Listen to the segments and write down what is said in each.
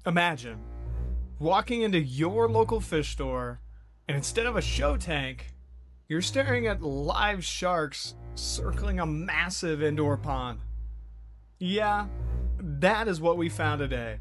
Imagine walking into your local fish store and instead of a show tank, you're staring at live sharks circling a massive indoor pond. Yeah, that is what we found today.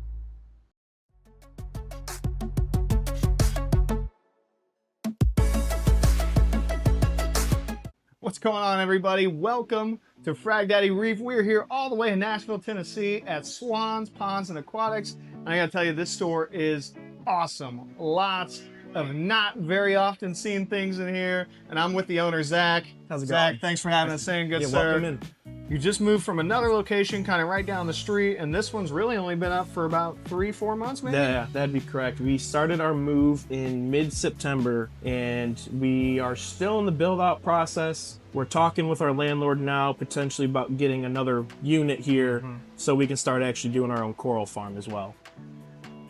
What's going on, everybody? Welcome to Fragdaddyreef. We're here all the way in Nashville, Tennessee at Swans Ponds Aquatics. And I gotta tell you, this store is awesome. Lots of not very often seen things in here. And I'm with the owner, Zach. How's it Zach, going? thanks for having us in. Good, Yeah, sir. welcome in. You just moved from another location kind of right down the street, and this one's really only been up for about 3-4 months, maybe? Yeah, that'd be correct. We started our move in mid-September, and we are still in the build-out process. We're talking with our landlord now, potentially about getting another unit here, so we can start actually doing our own coral farm as well.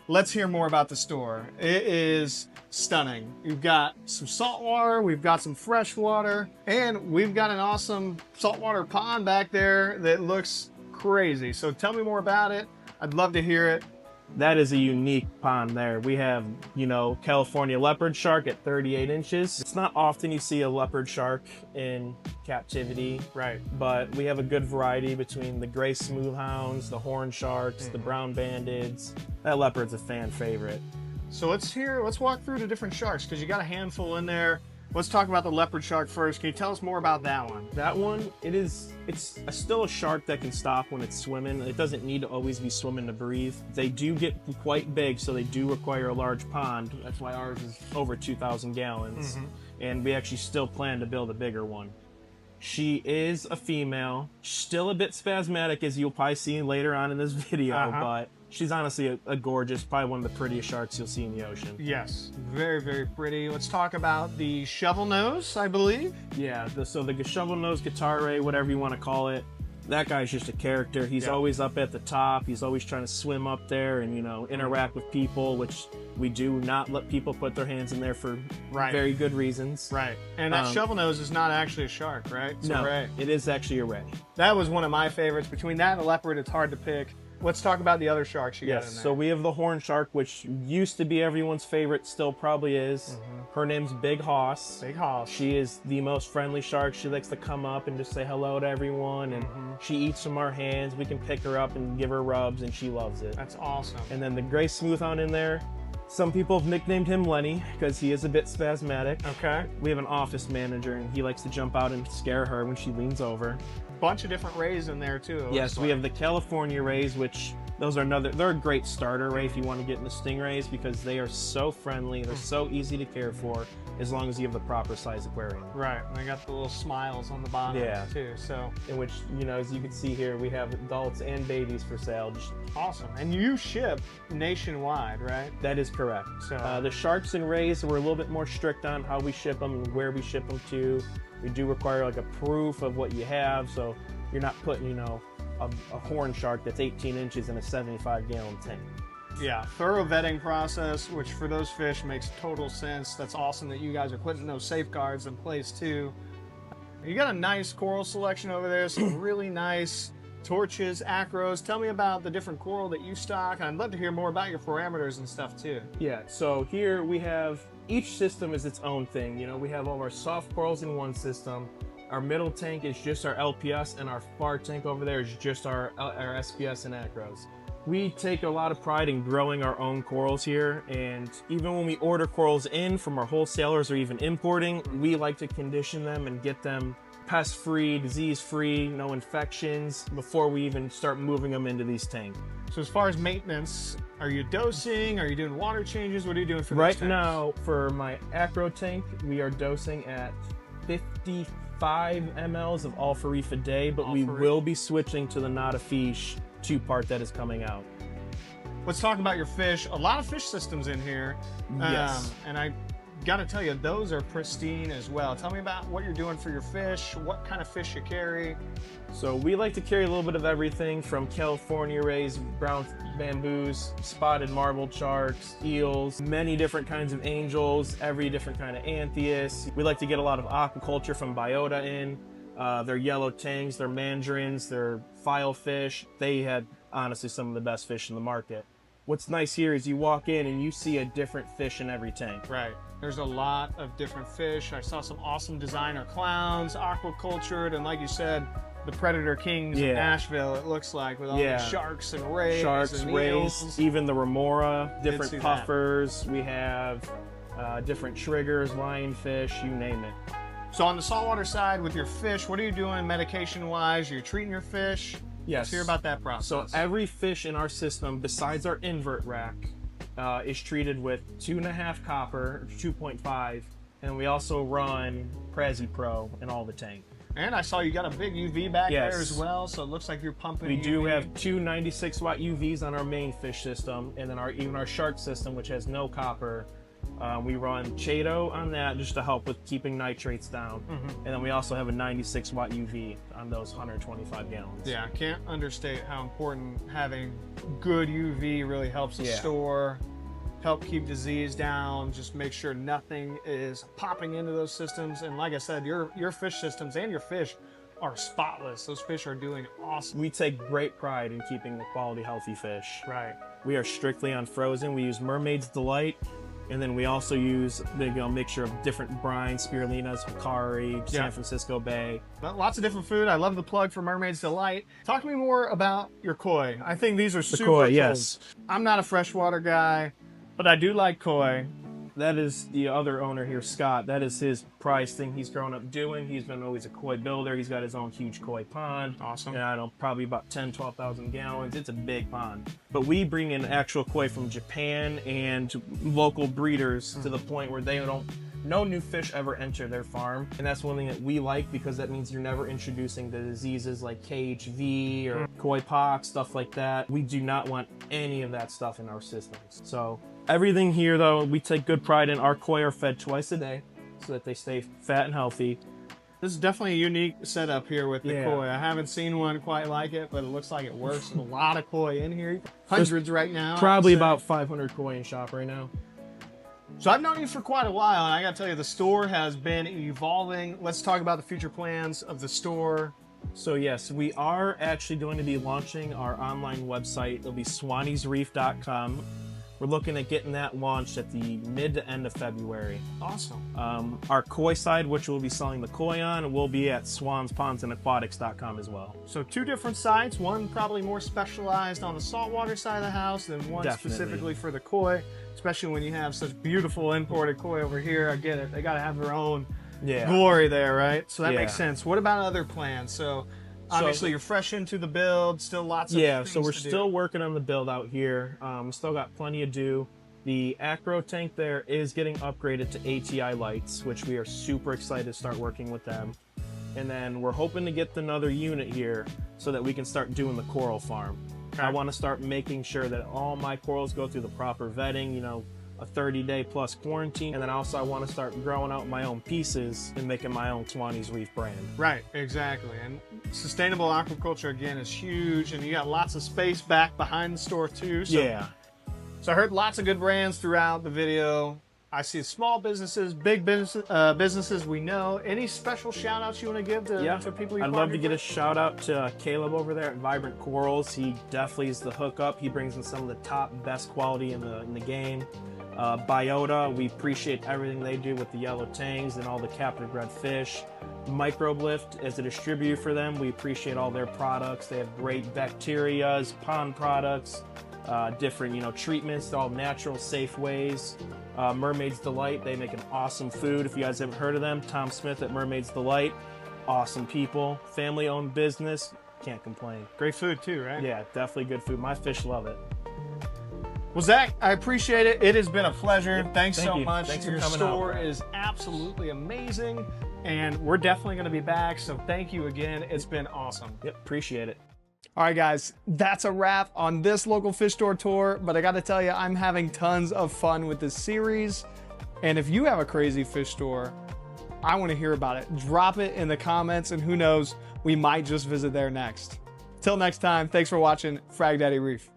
Let's hear more about the store. It is stunning. You've got some saltwater, we've got some freshwater, and we've got an awesome saltwater pond back there that looks crazy. So tell me more about it. I'd love to hear it. That is a unique pond there. We have, California leopard shark at 38 inches. It's not often you see a leopard shark in captivity. Right. But we have a good variety between the gray smoothhounds, the horn sharks, the brown bandeds. That leopard's a fan favorite. So let's walk through the different sharks because you got a handful in there. Let's talk about the leopard shark first. Can you tell us more about that one? That one, it's still a shark that can stop when it's swimming. It doesn't need to always be swimming to breathe. They do get quite big, so they do require a large pond. That's why ours is over 2,000 gallons. And we actually still plan to build a bigger one. She is a female, still a bit spasmodic, as you'll probably see later on in this video, but she's honestly a gorgeous, probably one of the prettiest sharks you'll see in the ocean. Yes, very, very pretty. Let's talk about the shovel nose, I believe. Yeah, so the shovel nose guitar ray, whatever you want to call it, that guy's just a character. He's always up at the top. He's always trying to swim up there and, interact with people, which we do not let people put their hands in there for very good reasons. Right. And that shovel nose is not actually a shark, right? It's a ray. It is actually a ray. That was one of my favorites. Between that and a leopard, it's hard to pick. Let's talk about the other sharks you got in there. So we have the horn shark, which used to be everyone's favorite, still probably is. Her name's Big Hoss. Big Hoss. She is the most friendly shark. She likes to come up and just say hello to everyone, and she eats from our hands. We can pick her up and give her rubs, and she loves it. That's awesome. And then the gray smoothhound in there, some people have nicknamed him Lenny because he is a bit spasmodic. Okay. We have an office manager, and he likes to jump out and scare her when she leans over. Bunch of different rays in there too. Yes, we have the California rays, which they're a great starter ray if you want to get into stingrays because they are so friendly, they're so easy to care for as long as you have the proper size aquarium. Right, and they got the little smiles on the bottom too. So in which, as you can see here, we have adults and babies for sale. Just awesome. And you ship nationwide, right? That is correct. So the sharks and rays, we're a little bit more strict on how we ship them and where we ship them to. We do require like a proof of what you have, so you're not putting, a horn shark that's 18 inches in a 75-gallon tank. Yeah, thorough vetting process, which for those fish makes total sense. That's awesome that you guys are putting those safeguards in place too. You got a nice coral selection over there, some really nice torches, acros. Tell me about the different coral that you stock. I'd love to hear more about your parameters and stuff too. Yeah, so here we have, each system is its own thing. We have all of our soft corals in one system. Our middle tank is just our LPS, and our far tank over there is just our SPS and acros. We take a lot of pride in growing our own corals here, and even when we order corals in from our wholesalers or even importing, we like to condition them and get them pest-free, disease-free, no infections before we even start moving them into these tanks. So as far as maintenance, are you dosing? Are you doing water changes? What are you doing for right those tanks? now? For my acro tank, we are dosing at 55 mLs of Alpha Reef a day, but we will be switching to the Nada Fish 2-part that is coming out. Let's talk about your fish. A lot of fish systems in here. Yes. And I gotta tell you, those are pristine as well. Tell me about what you're doing for your fish, what kind of fish you carry. So we like to carry a little bit of everything from California rays, brown bamboos, spotted marbled sharks, eels, many different kinds of angels, every different kind of anthias. We like to get a lot of aquaculture from biota in. Their yellow tangs, their mandarins, their filefish. They had honestly some of the best fish in the market. what's nice here is you walk in and you see a different fish in every tank. Right. There's a lot of different fish. I saw some awesome designer clowns, aquacultured, and like you said, the predator kings of Nashville, it looks like, with all the sharks and rays. Sharks, and rays, even the remora, different see puffers. We have different triggers, lionfish, you name it. So on the saltwater side with your fish, what are you doing medication-wise? You're treating your fish? Yes. Let's hear about that process. So every fish in our system, besides our invert rack, is treated with 2.5 copper, 2.5, and we also run Prezi Pro in all the tank. And I saw you got a big UV back there as well, so it looks like you're pumping We UV. do have 2 96-watt UVs on our main fish system, and then even our shark system, which has no copper, we run Chato on that just to help with keeping nitrates down. And then we also have a 96-watt UV on those 125 gallons. Yeah, I can't understate how important having good UV really helps the store, help keep disease down, just make sure nothing is popping into those systems. And like I said, your fish systems and your fish are spotless. Those fish are doing awesome. We take great pride in keeping the quality, healthy fish. Right. We are strictly on frozen. We use Mermaid's Delight, and then we also use a mixture of different brines, spirulinas, Hikari, San Francisco Bay. But lots of different food. I love the plug for Mermaid's Delight. Talk to me more about your koi. I think these are super cool. Yes. I'm not a freshwater guy, but I do like koi. That is the other owner here, Scott. That is his prize thing he's grown up doing. He's been always a koi builder. He's got his own huge koi pond. Awesome. And I don't know, probably about 10, 12,000 gallons. It's a big pond. But we bring in actual koi from Japan and local breeders to the point where no new fish ever enter their farm. And that's one thing that we like, because that means you're never introducing the diseases like KHV or koi pox, stuff like that. We do not want any of that stuff in our systems. So everything here, though, we take good pride in. Our koi are fed twice a day so that they stay fat and healthy. This is definitely a unique setup here with the koi. I haven't seen one quite like it, but it looks like it works. There's a lot of koi in here. Hundreds right now. Probably about 500 koi in shop right now. So I've known you for quite a while, and I gotta tell you, the store has been evolving. Let's talk about the future plans of the store. So yes, we are actually going to be launching our online website. It'll be swanniesreef.com. We're looking at getting that launched at the mid to end of February. Awesome. Our koi side, which we'll be selling the koi on, will be at swanspondsandaquatics.com as well. So 2 different sites, one probably more specialized on the saltwater side of the house, and one specifically for the koi, especially when you have such beautiful imported koi over here. I get it. They got to have their own glory there, right? So that makes sense. What about other plans? So obviously, you're fresh into the build, still lots of things so we're to do. still working on the build out here. We still got plenty to do. The acro tank there is getting upgraded to ATI lights, which we are super excited to start working with them. And then we're hoping to get another unit here so that we can start doing the coral farm. Okay. I want to start making sure that all my corals go through the proper vetting, you know, a 30-day plus quarantine. And then also I want to start growing out my own pieces and making my own Swannies Reef brand. Right, exactly. And sustainable aquaculture, again, is huge. And you got lots of space back behind the store, too. So, So I heard lots of good brands throughout the video. I see small businesses, big businesses we know. Any special shout outs you want to give to people you I'd love to get a shout out to Caleb over there at Vibrant Corals. He definitely is the hookup. He brings in some of the top, best quality in the game. Biota, we appreciate everything they do with the yellow tangs and all the captive bred fish. Microblift, as a distributor for them, we appreciate all their products. They have great bacterias, pond products, different treatments, all natural, safe ways. Mermaid's Delight, they make an awesome food. If you guys haven't heard of them, Tom Smith at Mermaid's Delight, awesome people, family-owned business, can't complain. Great food too, right? Yeah, definitely good food. My fish love it. Well, Zach, I appreciate it. It has been a pleasure. Yep. Thanks Thank so you. much. Thanks for Your coming store out. is absolutely amazing, and we're definitely going to be back. So thank you again. It's been awesome. Yep, appreciate it. All right, guys, that's a wrap on this local fish store tour. But I got to tell you, I'm having tons of fun with this series. And if you have a crazy fish store, I want to hear about it. Drop it in the comments, and who knows, we might just visit there next. Till next time, thanks for watching Fragdaddy Reef.